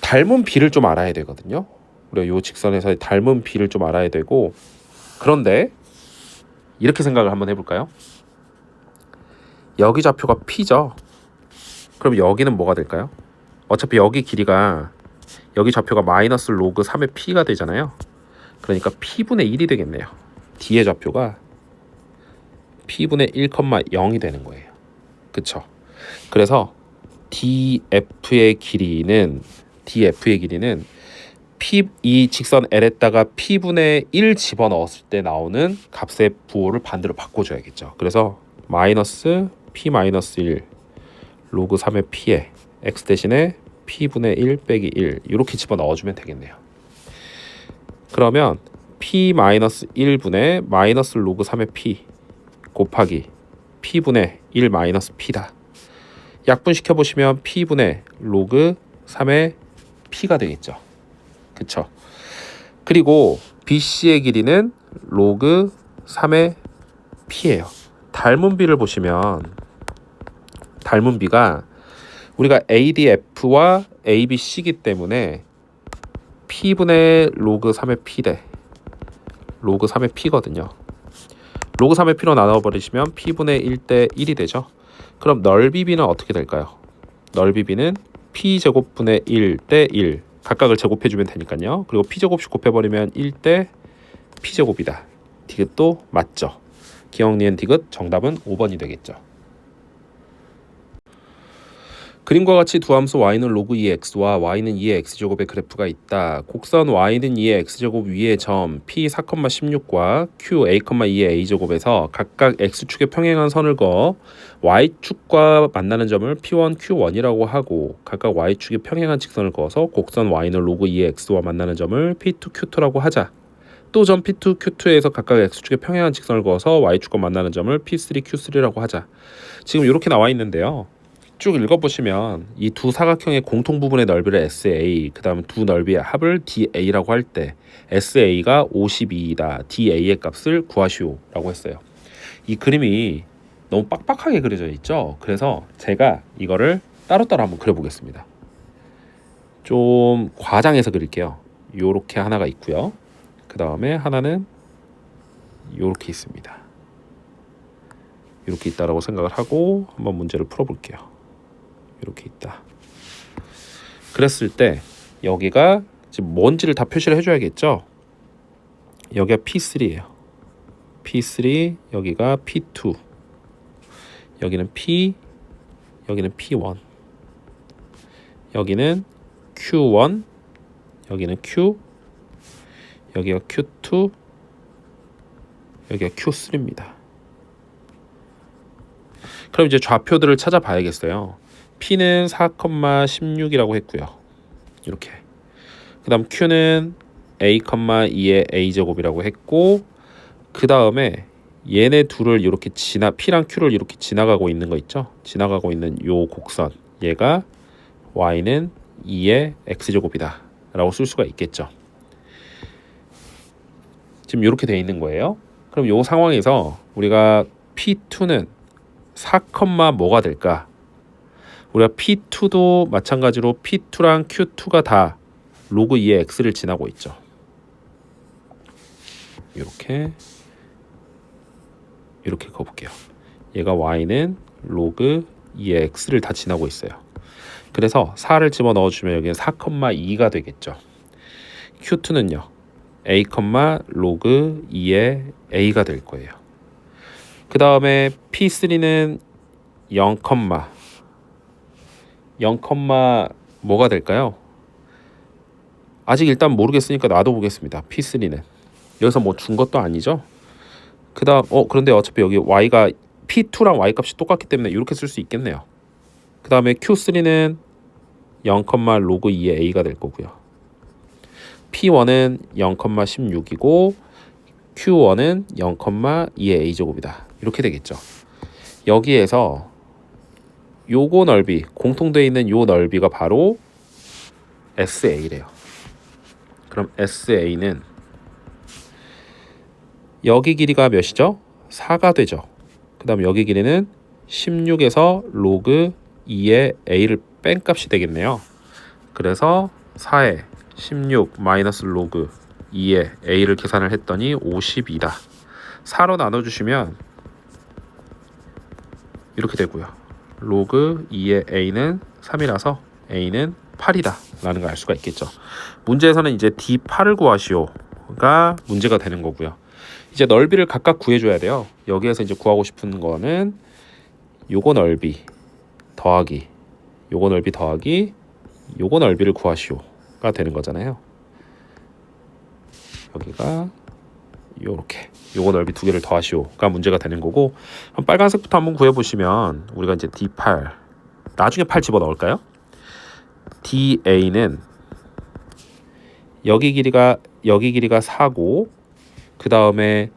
닮은 비를 좀 알아야 되거든요. 우리가 요 직선에서의 닮은 비를 좀 알아야 되고 그런데 이렇게 생각을 한번 해볼까요? 여기 좌표가 P죠. 그럼 여기는 뭐가 될까요? 어차피 여기 길이가 여기 좌표가 마이너스 로그 3의 P가 되잖아요. 그러니까 P분의 1이 되겠네요. D의 좌표가 P분의 1,0이 되는 거예요. 그쵸? 그래서 DF의 길이는 P, 이 직선 L에다가 P분의 1 집어넣었을 때 나오는 값의 부호를 반대로 바꿔줘야겠죠. 그래서 마이너스 P 마이너스 1 로그 3의 P에 X 대신에 P분의 1 빼기 1 이렇게 집어넣어주면 되겠네요. 그러면 P 마이너스 1분의 마이너스 로그 3의 P 곱하기 P분의 1 마이너스 P다. 약분시켜 보시면 P분의 로그 3의 P가 되겠죠. 그쵸? 그리고 BC의 길이는 로그 3의 P예요. 닮은 비를 보시면 닮은 비가 우리가 ADF와 ABC이기 때문에 P분의 로그 3의 P 대 로그 3의 P거든요. 로그 3의 P로 나눠버리시면 P분의 1 대 1이 되죠. 그럼 넓이 B는 어떻게 될까요? 넓이 B는 P제곱분의 1 대 1 각각을 제곱해주면 되니까요. 그리고 P제곱씩 곱해버리면 1 대 P제곱이다. 디귿도 맞죠. 기억 니은 디귿 정답은 5번이 되겠죠. 그림과 같이 두 함수 y는 로그 2x와 y는 2의 x제곱의 그래프가 있다. 곡선 y는 2의 x제곱 위의 점 p 4,16과 q a,2의 a제곱에서 각각 x축에 평행한 선을 그어 y축과 만나는 점을 p1, q1이라고 하고 각각 y축에 평행한 직선을 그어서 곡선 y는 로그 2의 x와 만나는 점을 p2, q2라고 하자. 또 점 p2, q2에서 각각 x축에 평행한 직선을 그어서 y축과 만나는 점을 p3, q3라고 하자. 지금 이렇게 나와 있는데요. 쭉 읽어보시면 이 두 사각형의 공통 부분의 넓이를 SA, 그 다음 두 넓이의 합을 DA라고 할 때 SA가 52이다. DA의 값을 구하시오라고 했어요. 이 그림이 너무 빡빡하게 그려져 있죠. 그래서 제가 이거를 따로따로 한번 그려보겠습니다. 좀 과장해서 그릴게요. 요렇게 하나가 있고요. 그 다음에 하나는 요렇게 있습니다. 이렇게 있다라고 생각을 하고 한번 문제를 풀어볼게요. 이렇게 있다. 그랬을 때 여기가 지금 뭔지를 다 표시를 해줘야겠죠. 여기가 P3예요. P3, 여기가 P2, 여기는 P, 여기는 P1, 여기는 Q1, 여기는 Q, 여기가 Q2, 여기가 Q3입니다. 그럼 이제 좌표들을 찾아봐야겠어요. P는 4,16이라고 했고요. 이렇게. 그 다음 Q는 A,2의 A제곱이라고 했고, 그 다음에 얘네 둘을 이렇게 P랑 Q를 이렇게 지나가고 있는 거 있죠? 지나가고 있는 요 곡선. 얘가 Y는 2의 X제곱이다 라고 쓸 수가 있겠죠. 지금 이렇게 돼 있는 거예요. 그럼 요 상황에서 우리가 P2는 4, 뭐가 될까? 우리가 P2도 마찬가지로 P2랑 Q2가 다 로그 2의 X를 지나고 있죠. 이렇게 가볼게요. 얘가 Y는 로그 2의 X를 다 지나고 있어요. 그래서 4를 집어넣어주면 여기는 4,2가 되겠죠. Q2는요. A, 로그 2의 A가 될 거예요. 그 다음에 P3는 0, 뭐가 될까요? 아직 일단 모르겠으니까 놔둬보겠습니다. P3는 여기서 뭐 준 것도 아니죠. 그 다음 그런데 어차피 여기 Y가 P2랑 Y 값이 똑같기 때문에 이렇게 쓸 수 있겠네요. 그 다음에 Q3는 0, 로그 2의 A가 될 거고요. P1은 0,16이고 Q1은 0,2의 A제곱이다. 이렇게 되겠죠. 여기에서 요거 넓이, 공통되어 있는 요 넓이가 바로 SA래요. 그럼 SA는 여기 길이가 몇이죠? 4가 되죠. 그 다음 여기 길이는 16에서 로그 2의 A를 뺀 값이 되겠네요. 그래서 4에 16 마이너스 로그 2의 A를 계산을 했더니 52다. 4로 나눠주시면 이렇게 되고요. 로그 2의 A는 3이라서 A는 8이다 라는 걸 알 수가 있겠죠. 문제에서는 이제 D8을 구하시오가 문제가 되는 거고요. 이제 넓이를 각각 구해줘야 돼요. 여기에서 이제 구하고 싶은 거는 요거 넓이 더하기 요거 넓이 더하기 요거 넓이를 구하시오가 되는 거잖아요. 여기가 요렇게 요거 넓이 두 개를 더하시오가 문제가 되는 거고, 빨간색부터 한번 구해보시면 우리가 이제 D8 나중에 8 집어넣을까요? DA는 여기 길이가 4고 그 다음에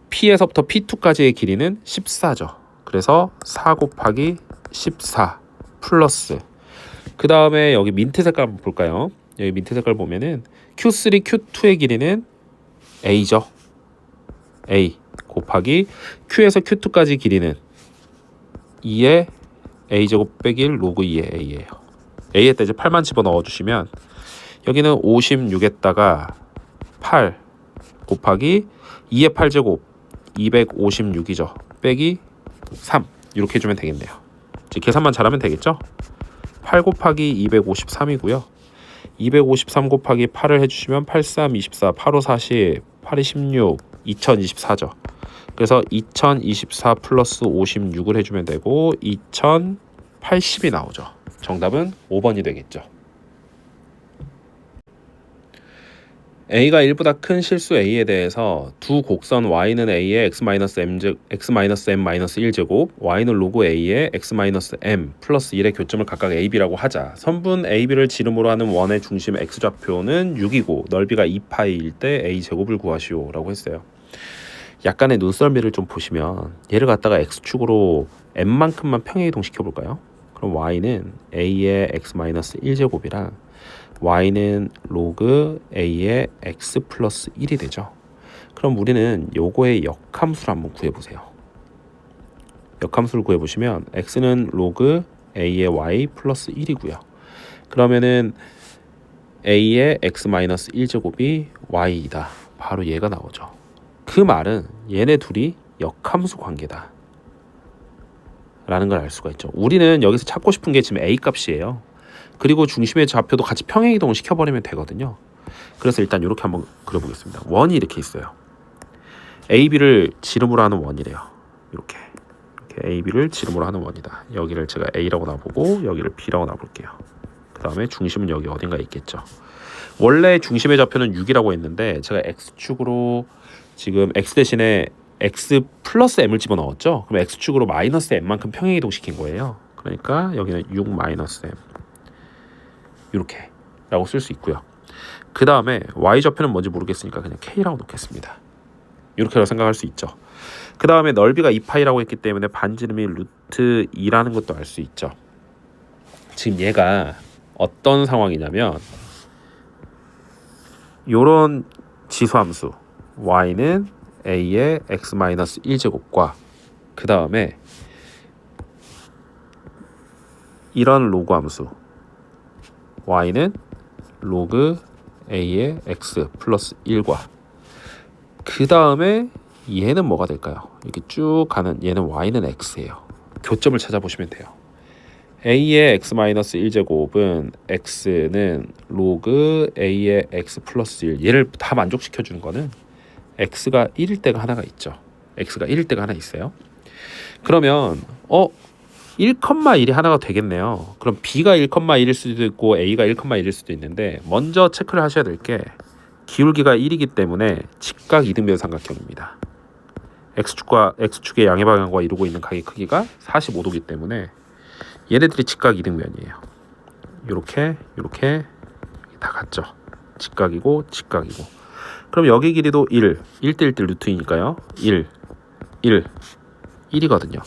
P에서부터 P2까지의 길이는 14죠. 그래서 4 곱하기 14 플러스 그 다음에 여기 민트 색깔 한번 볼까요? 여기 민트 색깔 보면은 Q3, Q2의 길이는 A죠. A 곱하기 Q에서 Q2까지 길이는 2의 A제곱 빼기 1 로그 2의 A예요. A에다 이제 8만 집어넣어 주시면 여기는 56에다가 8 곱하기 2의 8제곱 256이죠. 빼기 3 이렇게 해주면 되겠네요. 이제 계산만 잘하면 되겠죠? 8 곱하기 253이고요. 253 곱하기 8을 해주시면 83, 24, 85, 40, 8이 16, 2024죠. 그래서 2024 플러스 56을 해주면 되고 2080이 나오죠. 정답은 5번이 되겠죠. A가 1보다 큰 실수 A에 대해서 두 곡선 Y는 A의 X-M-1제곱, Y는 로그 A의 X-M 플러스 1의 교점을 각각 AB라고 하자. 선분 AB를 지름으로 하는 원의 중심 X좌표는 6이고 넓이가 2파이일 때 A제곱을 구하시오 라고 했어요. 약간의 눈썰미를 좀 보시면 얘를 갖다가 X축으로 M만큼만 평행이동 시켜볼까요? 그럼 y는 a의 x-1제곱이랑 y는 로그 a의 x 플러스 1이 되죠. 그럼 우리는 요거의 역함수를 한번 구해보세요. 역함수를 구해보시면 x는 로그 a의 y 플러스 1이고요. 그러면은 a의 x-1제곱이 y이다. 바로 얘가 나오죠. 그 말은 얘네 둘이 역함수 관계다 라는 걸 알 수가 있죠. 우리는 여기서 찾고 싶은 게 지금 a 값이에요. 그리고 중심의 좌표도 같이 평행이동을 시켜버리면 되거든요. 그래서 일단 이렇게 한번 그려보겠습니다. 원이 이렇게 있어요. AB를 지름으로 하는 원이래요. 이렇게 AB를 지름으로 하는 원이다. 여기를 제가 A라고 놔보고 여기를 B라고 놔볼게요. 그 다음에 중심은 여기 어딘가에 있겠죠. 원래 중심의 좌표는 6이라고 했는데 제가 X축으로 지금 X 대신에 X 플러스 M을 집어넣었죠. 그럼 X축으로 마이너스 M만큼 평행이동 시킨 거예요. 그러니까 여기는 6 마이너스 M 이렇게 라고 쓸 수 있고요. 그 다음에 Y좌표는 뭔지 모르겠으니까 그냥 K라고 놓겠습니다. 이렇게라고 생각할 수 있죠. 그 다음에 넓이가 2파이라고 했기 때문에 반지름이 루트 2라는 것도 알 수 있죠. 지금 얘가 어떤 상황이냐면 요런 지수함수 y는 a의 x-1제곱과 그 다음에 이런 로그 함수 y는 로그 a의 x 플러스 1과 그 다음에 얘는 뭐가 될까요? 이렇게 쭉 가는 얘는 y는 x예요. 교점을 찾아보시면 돼요. a의 x-1제곱은 x는 로그 a의 x 플러스 1 얘를 다 만족시켜 주는 거는 x가 1일 때가 하나가 있죠. x가 1일 때가 하나 있어요. 그러면 1,1이 하나가 되겠네요. 그럼 b가 1,1일 수도 있고 a가 1,1일 수도 있는데 먼저 체크를 하셔야 될 게 기울기가 1이기 때문에 직각 이등변 삼각형입니다. x축의 양의 방향과 이루고 있는 각의 크기가 45도이기 때문에 얘네들이 직각 이등변이에요. 요렇게 다 같죠. 직각이고 직각이고. 그럼 여기 길이도 1, 1대 1대 루트이니까요. 1이거든요.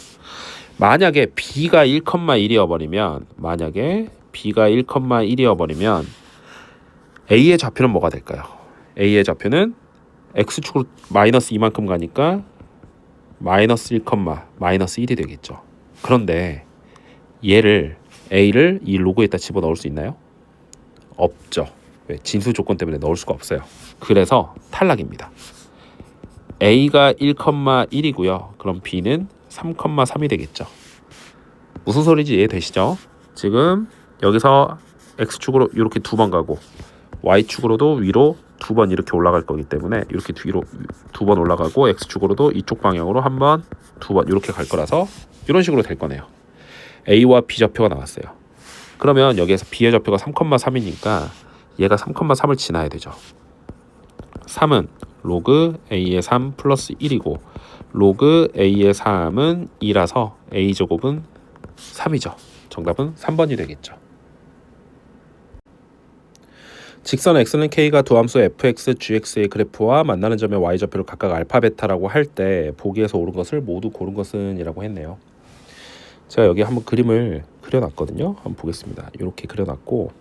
만약에 b가 1,1이어 버리면 a의 좌표는 뭐가 될까요? a의 좌표는 x축으로 마이너스 2만큼 가니까 마이너스 1, 마이너스 1이 되겠죠. 그런데 얘를 a를 이 로그에다 집어넣을 수 있나요? 없죠. 왜? 진수 조건 때문에 넣을 수가 없어요. 그래서 탈락입니다. a가 1,1이고요. 그럼 b는 3,3이 되겠죠. 무슨 소리인지 이해되시죠? 지금 여기서 x축으로 이렇게 두 번 가고 y축으로도 위로 두 번 이렇게 올라갈 거기 때문에 이렇게 뒤로 두 번 올라가고 x축으로도 이쪽 방향으로 한 번, 두 번 이렇게 갈 거라서 이런 식으로 될 거네요. a와 b 좌표가 나왔어요. 그러면 여기에서 b의 좌표가 3,3이니까 얘가 3,3을 지나야 되죠. 3은 로그 a의 3 플러스 1이고 로그 a의 3은 2라서 a제곱은 3이죠. 정답은 3번이 되겠죠. 직선 x는 k가 두 함수 fx, gx의 그래프와 만나는 점의 y좌표를 각각 알파, 베타라고 할 때 보기에서 옳은 것을 모두 고른 것은 이라고 했네요. 제가 여기 한번 그림을 그려놨거든요. 한번 보겠습니다. 이렇게 그려놨고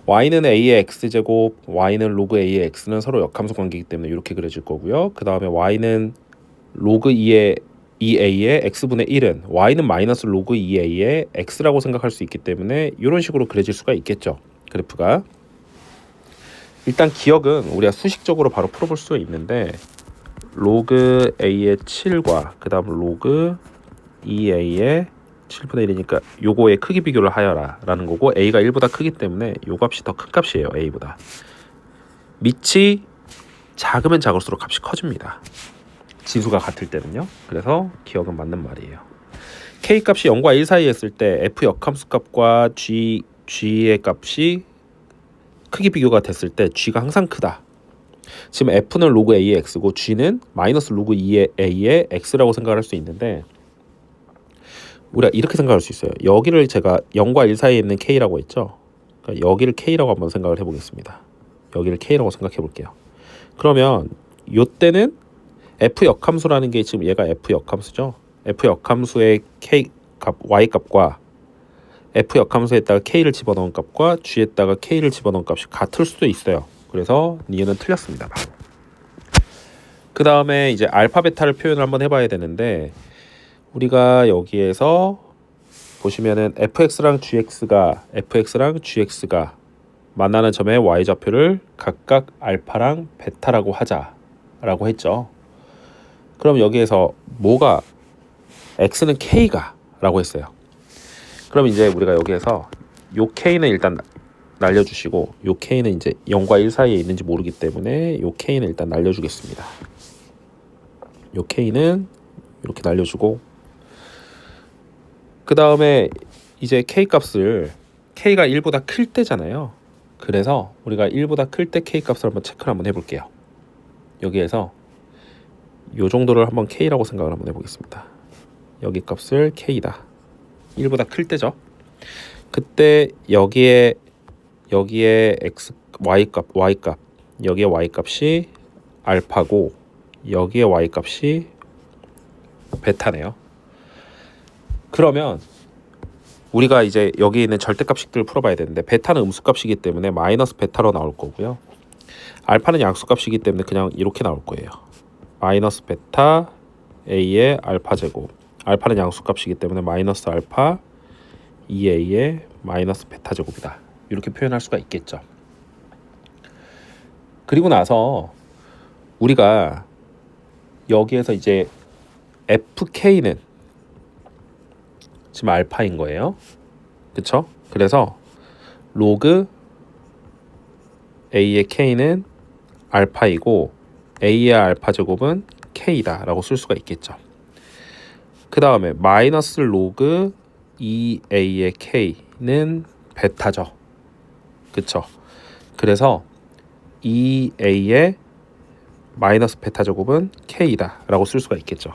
y는 a의 x제곱, y는 로그 a의 x는 서로 역함수 관계이기 때문에 이렇게 그려질 거고요. 그 다음에 y는 로그 2의 2a의 x분의 1은 y는 마이너스 로그 2a의 x라고 생각할 수 있기 때문에 이런 식으로 그려질 수가 있겠죠. 그래프가 일단 기억은 우리가 수식적으로 바로 풀어볼 수 있는데 로그 a의 7과 그 다음 로그 2a의 7분의 1이니까 요거의 크기 비교를 하여라 라는 거고 a가 1보다 크기 때문에 요 값이 더 큰 값이에요. a보다 밑이 작으면 작을수록 값이 커집니다. 지수가 같을 때는요. 그래서 기억은 맞는 말이에요. k 값이 0과 1 사이에 있을 때 f 역함수 값과 g의 값이 크기 비교가 됐을 때 g가 항상 크다. 지금 f는 로그 a의 x고 g는 마이너스 로그 2의 a의 x라고 생각할 수 있는데 우리가 이렇게 생각할 수 있어요. 여기를 제가 0과 1 사이에 있는 k라고 했죠. 그러니까 여기를 k라고 한번 생각을 해보겠습니다. 여기를 k라고 생각해 볼게요. 그러면 요때는 f 역함수라는 게 지금 얘가 f 역함수죠. f 역함수의 k 값 y 값과 f 역함수에다가 k를 집어넣은 값과 g에다가 k를 집어넣은 값이 같을 수도 있어요. 그래서 니은은 틀렸습니다. 그 다음에 이제 알파 베타를 표현을 한번 해봐야 되는데, 우리가 여기에서 보시면은 fx랑 gx가 만나는 점의 y좌표를 각각 알파랑 베타라고 하자라고 했죠. 그럼 여기에서 뭐가 x는 k가 라고 했어요. 그럼 이제 우리가 여기에서 요 k는 일단 날려주시고, 요 k는 이제 0과 1 사이에 있는지 모르기 때문에 요 k는 일단 날려주겠습니다. 요 k는 이렇게 날려주고, 그 다음에 이제 k 값을 k가 1보다 클 때잖아요. 그래서 우리가 1보다 클 때 k 값을 한번 체크를 한번 해볼게요. 여기에서 요 정도를 한번 k라고 생각을 한번 해보겠습니다. 여기 값을 k다. 1보다 클 때죠. 그때 여기에 x y 값 여기에 y 값이 알파고 여기에 y 값이 베타네요. 그러면 우리가 이제 여기 있는 절대값식들을 풀어봐야 되는데, 베타는 음수값이기 때문에 마이너스 베타로 나올 거고요. 알파는 양수값이기 때문에 그냥 이렇게 나올 거예요. 마이너스 베타 a의 알파 제곱. 알파는 양수값이기 때문에 마이너스 알파 2a의 마이너스 베타 제곱이다. 이렇게 표현할 수가 있겠죠. 그리고 나서 우리가 여기에서 이제 fk는 지금 알파인 거예요. 그쵸? 그래서 로그 a의 k는 알파이고 a의 알파 제곱은 k다 라고 쓸 수가 있겠죠. 그 다음에 마이너스 로그 2a의 k는 베타죠. 그쵸? 그래서 2a의 마이너스 베타 제곱은 k다 라고 쓸 수가 있겠죠.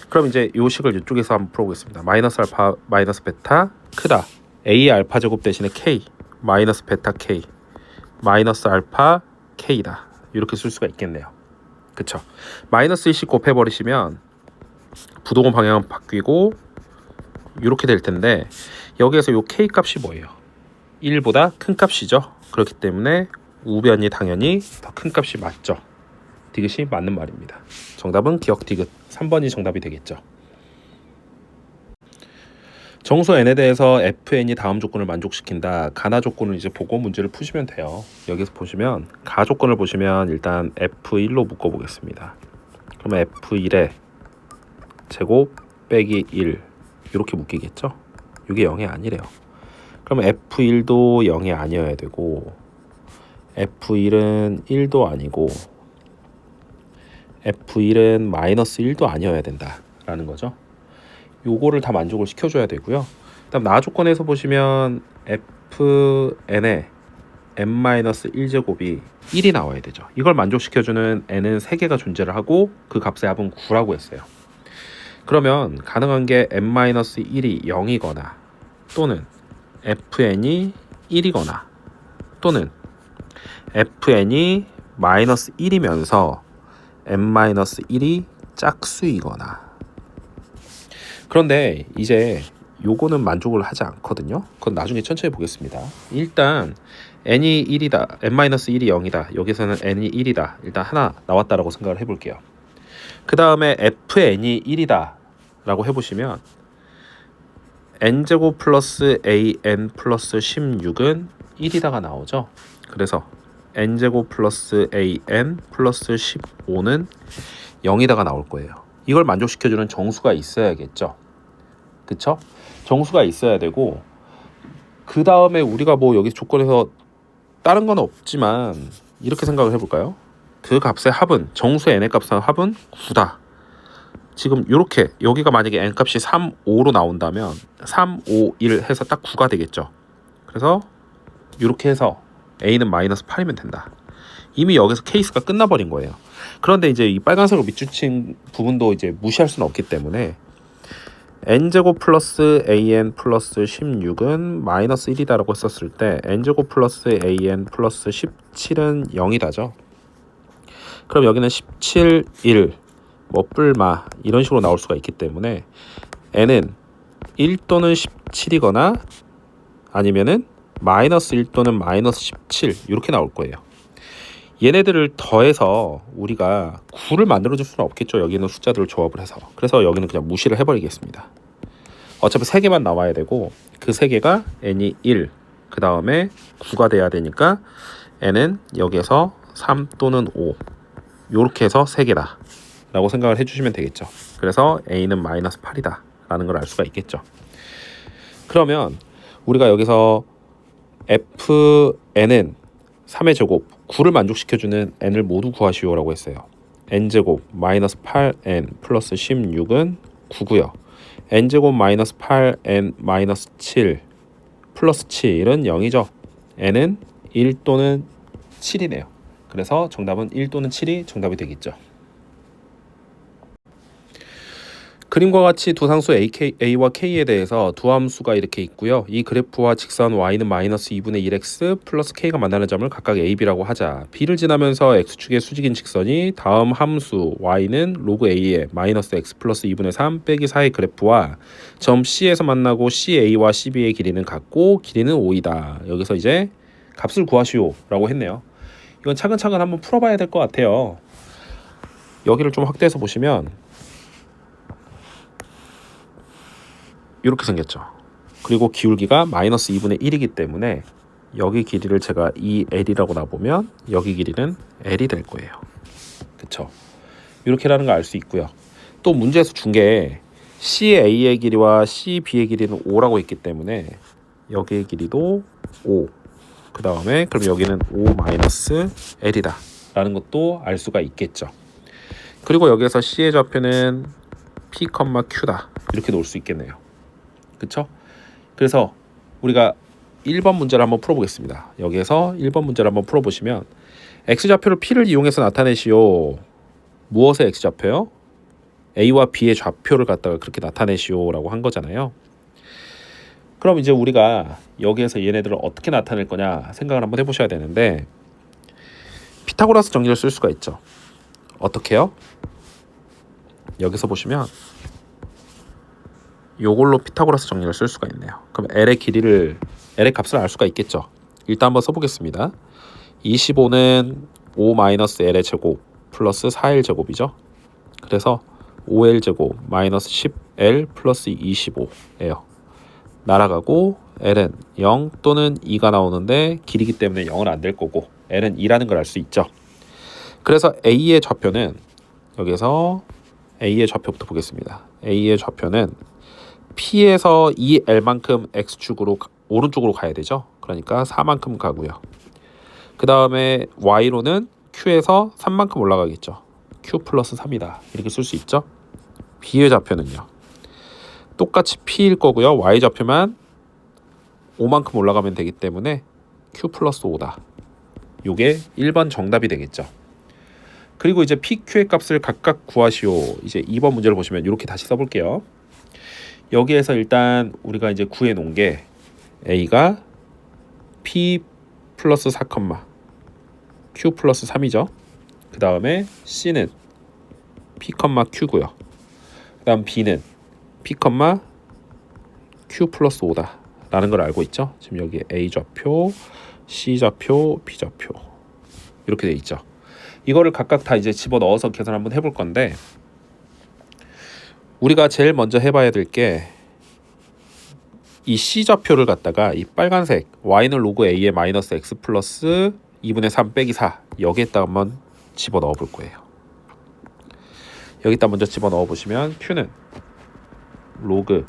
그럼 이제 이 식을 이쪽에서 한번 풀어보겠습니다. 마이너스 알파 마이너스 베타 크다. a의 알파 제곱 대신에 k 마이너스 베타 k 마이너스 알파 k다. 이렇게 쓸 수가 있겠네요. 그쵸? 마이너스 1씩 곱해버리시면 부동호 방향은 바뀌고 이렇게 될 텐데, 여기에서 요 k 값이 뭐예요? 1보다 큰 값이죠. 그렇기 때문에 우변이 당연히 더 큰 값이 맞죠. 디귿이 맞는 말입니다. 정답은 기억 디귿 3번이 정답이 되겠죠. 정수 n에 대해서 fn이 다음 조건을 만족시킨다. 가나 조건을 이제 보고 문제를 푸시면 돼요. 여기서 보시면 가 조건을 보시면 일단 f1로 묶어 보겠습니다. 그러면 f1의 제곱 빼기 1 이렇게 묶이겠죠. 이게 0이 아니래요. 그러면 f1도 0이 아니어야 되고, f1은 1도 아니고, f1은 마이너스 1도 아니어야 된다라는 거죠. 요거를 다 만족을 시켜줘야 되고요. 그다음 나 조건에서 보시면 fn의 n-1제곱이 1이 나와야 되죠. 이걸 만족시켜주는 n은 3개가 존재를 하고 그 값의 합은 9라고 했어요. 그러면 가능한 게 n-1이 0이거나 또는 fn이 1이거나 또는 fn이 마이너스 1이면서 n-1이 짝수이거나. 그런데 이제 요거는 만족을 하지 않거든요. 그건 나중에 천천히 보겠습니다. 일단 n이 1이다, n-1이 0이다. 여기서는 n이 1이다. 일단 하나 나왔다라고 생각을 해볼게요. 그 다음에 fn이 1이다 라고 해보시면 n제곱 플러스 an 플러스 16은 1이다가 나오죠. 그래서 n제곱 플러스 an 플러스 15는 0이다가 나올 거예요. 이걸 만족시켜주는 정수가 있어야겠죠. 그쵸? 정수가 있어야 되고, 그 다음에 우리가 뭐 여기 조건에서 다른 건 없지만 이렇게 생각을 해볼까요? 그 값의 합은, 정수 n의 값의 합은 9다. 지금 이렇게 여기가 만약에 n 값이 3, 5로 나온다면 3, 5, 1 해서 딱 9가 되겠죠. 그래서 이렇게 해서 a는 마이너스 8이면 된다. 이미 여기서 케이스가 끝나버린 거예요. 그런데 이제 이 빨간색으로 밑줄친 부분도 이제 무시할 수는 없기 때문에 n제곱 플러스 an 플러스 16은 마이너스 1이다라고 했었을 때 n제곱 플러스 an 플러스 17은 0이다죠. 그럼 여기는 17, 1, 뭐 뿔마 이런 식으로 나올 수가 있기 때문에 n은 1 또는 17이거나 아니면은 마이너스 1 또는 마이너스 17 이렇게 나올 거예요. 얘네들을 더해서 우리가 9를 만들어줄 수는 없겠죠. 여기는 숫자들을 조합을 해서. 그래서 여기는 그냥 무시를 해버리겠습니다. 어차피 3개만 나와야 되고 그 3개가 n이 1, 그 다음에 9가 돼야 되니까 n은 여기에서 3 또는 5 이렇게 해서 3개다 라고 생각을 해주시면 되겠죠. 그래서 a는 마이너스 8이다 라는 걸 알 수가 있겠죠. 그러면 우리가 여기서 fn은 3의 제곱 9를 만족시켜주는 n을 모두 구하시오 라고 했어요. n제곱 마이너스 8n 플러스 16은 9고요. n제곱 마이너스 8n 마이너스 7 플러스 7은 0이죠. n은 1 또는 7이네요. 그래서 정답은 1 또는 7이 정답이 되겠죠. 그림과 같이 두 상수 a와 k에 대해서 두 함수가 이렇게 있고요. 이 그래프와 직선 y는 마이너스 2분의 1x 플러스 k가 만나는 점을 각각 a, b라고 하자. b를 지나면서 x축의 수직인 직선이 다음 함수 y는 로그 a의 마이너스 x 플러스 2분의 3 빼기 4의 그래프와 점 c에서 만나고 ca와 cb의 길이는 같고 길이는 5이다. 여기서 이제 값을 구하시오 라고 했네요. 이건 차근차근 한번 풀어봐야 될 것 같아요. 여기를 좀 확대해서 보시면 이렇게 생겼죠. 그리고 기울기가 마이너스 2분의 1이기 때문에 여기 길이를 제가 2L이라고 놔보면 여기 길이는 L이 될 거예요. 그쵸? 이렇게라는 걸 알 수 있고요. 또 문제에서 준 게 CA의 길이와 CB의 길이는 5라고 했기 때문에 여기의 길이도 5. 그 다음에 그럼 여기는 5 마이너스 L이다 라는 것도 알 수가 있겠죠. 그리고 여기에서 C의 좌표는 P, Q다 이렇게 놓을 수 있겠네요. 그쵸? 그래서 우리가 1번 문제를 한번 풀어보겠습니다. 여기에서 1번 문제를 한번 풀어보시면 x좌표를 p를 이용해서 나타내시오. 무엇의 x좌표요? a와 b의 좌표를 갖다가 그렇게 나타내시오 라고 한 거잖아요. 그럼 이제 우리가 여기에서 얘네들을 어떻게 나타낼 거냐 생각을 한번 해보셔야 되는데 피타고라스 정리를 쓸 수가 있죠. 어떻게요? 여기서 보시면 요걸로 피타고라스 정리를 쓸 수가 있네요. 그럼 L의 값을 알 수가 있겠죠. 일단 한번 써보겠습니다. 25는 5-L의 제곱 플러스 4L 제곱이죠. 그래서 5L 제곱 마이너스 10L 플러스 25예요. 날아가고 L은 0 또는 2가 나오는데 길이기 때문에 0은 안 될 거고 L은 2라는 걸 알 수 있죠. 그래서 A의 좌표는 여기서 A의 좌표부터 보겠습니다. A의 좌표는 P에서 2L만큼 X축으로 오른쪽으로 가야 되죠. 그러니까 4만큼 가고요. 그 다음에 Y로는 Q에서 3만큼 올라가겠죠. Q 플러스 3이다. 이렇게 쓸 수 있죠. B의 좌표는요. 똑같이 P일 거고요. Y 좌표만 5만큼 올라가면 되기 때문에 Q 플러스 5다. 요게 1번 정답이 되겠죠. 그리고 이제 PQ의 값을 각각 구하시오. 이제 2번 문제를 보시면 이렇게 다시 써볼게요. 여기에서 일단 우리가 이제 구해 놓은 게 A가 P 플러스 4, Q 플러스 3이죠. 그 다음에 C는 P, Q고요. 그 다음 B는 P, Q 플러스 5다 라는 걸 알고 있죠. 지금 여기 A 좌표, C 좌표, B 좌표 이렇게 돼 있죠. 이거를 각각 다 이제 집어넣어서 계산 한번 해볼 건데 우리가 제일 먼저 해봐야 될 게 이 C좌표를 갖다가 이 빨간색 y는 로그 a의 마이너스 x 플러스 2분의 3 빼기 4 여기에다 한번 집어넣어 볼 거예요. 여기다 먼저 집어넣어 보시면 q는 로그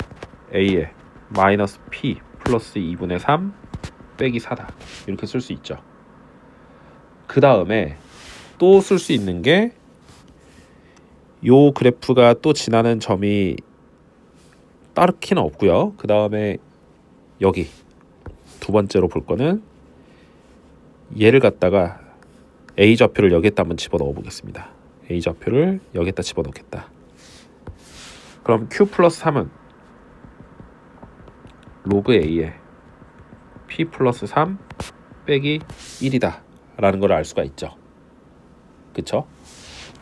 a의 마이너스 p 플러스 2분의 3 빼기 4다 이렇게 쓸 수 있죠. 그 다음에 또 쓸 수 있는 게 요 그래프가 또 지나는 점이 따르키는 없고요. 그 다음에 여기 두 번째로 볼 거는 얘를 갖다가 A 좌표를 여기에다 한번 집어넣어 보겠습니다. A 좌표를 여기에다 집어넣겠다. 그럼 Q 플러스 3은 로그 A에 P 플러스 3 빼기 1이다 라는 걸 알 수가 있죠. 그쵸?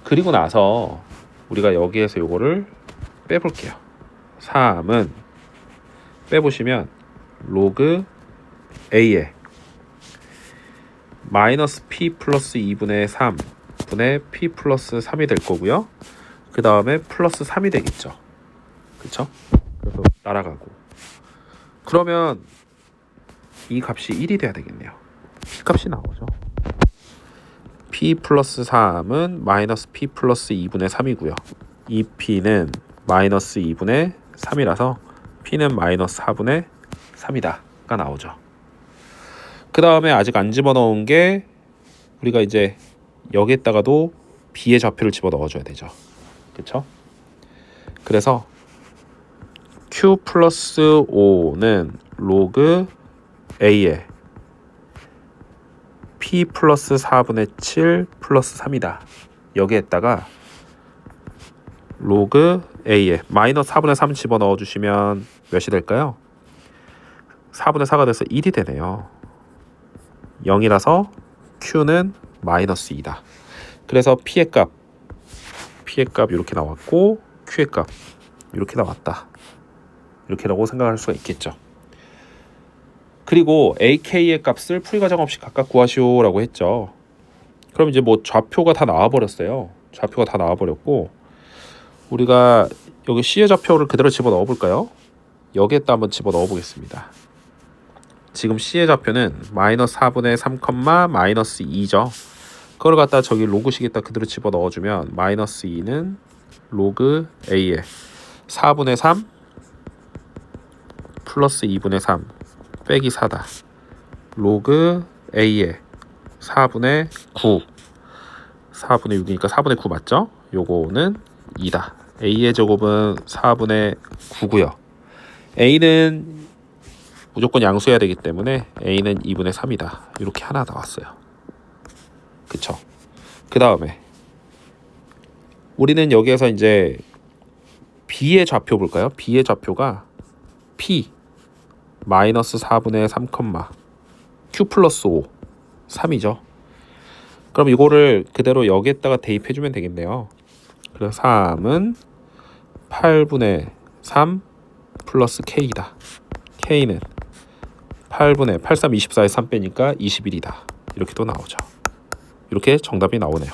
그리고 나서 우리가 여기에서 요거를 빼볼게요. 3은 빼보시면 로그 A에 마이너스 P 플러스 2분의 3 분의 P 플러스 3이 될 거고요. 그 다음에 플러스 3이 되겠죠. 그쵸? 그래서 날아가고. 그러면 이 값이 1이 돼야 되겠네요. P 값이 나오죠. P 플러스 3은 마이너스 P 플러스 2분의 3이고요. 이 P는 마이너스 2분의 3이라서 P는 마이너스 4분의 3이다가 나오죠. 그 다음에 아직 안 집어넣은 게 우리가 이제 여기에다가도 B의 좌표를 집어넣어줘야 되죠. 그쵸? 그래서 Q 플러스 5는 로그 A에 P 플러스 4분의 7 플러스 3이다. 여기에다가 로그 A에 마이너스 4분의 3 집어넣어 주시면 몇이 될까요? 4분의 4가 돼서 1이 되네요. 0이라서 Q는 마이너스 2다. 그래서 P의 값 이렇게 나왔고 Q의 값 이렇게 나왔다. 이렇게라고 생각할 수가 있겠죠. 그리고 AK의 값을 풀이과정 없이 각각 구하시오라고 했죠. 그럼 이제 뭐 좌표가 다 나와버렸어요. 좌표가 다 나와버렸고 우리가 여기 C의 좌표를 그대로 집어넣어 볼까요? 여기에다 한번 집어넣어 보겠습니다. 지금 C의 좌표는 마이너스 4분의 3, 마이너스 2죠. 그걸 갖다 저기 로그식에다 그대로 집어넣어주면 마이너스 2는 로그 A에 4분의 3 플러스 2분의 3 빼기 4다. 로그 A에 4분의 9 4분의 6이니까 4분의 9 맞죠? 요거는 2다. A의 제곱은 4분의 9고요. A는 무조건 양수해야 되기 때문에 A는 2분의 3이다. 이렇게 하나 나왔어요. 그쵸? 그 다음에 우리는 여기에서 이제 B의 좌표 볼까요? B의 좌표가 P 마이너스 4분의 3, Q 플러스 5 3이죠. 그럼 이거를 그대로 여기에다가 대입해주면 되겠네요. 그래서 3은 8분의 3 플러스 K이다. K는 8분의 8, 3, 24에 3 빼니까 21이다. 이렇게 또 나오죠. 이렇게 정답이 나오네요.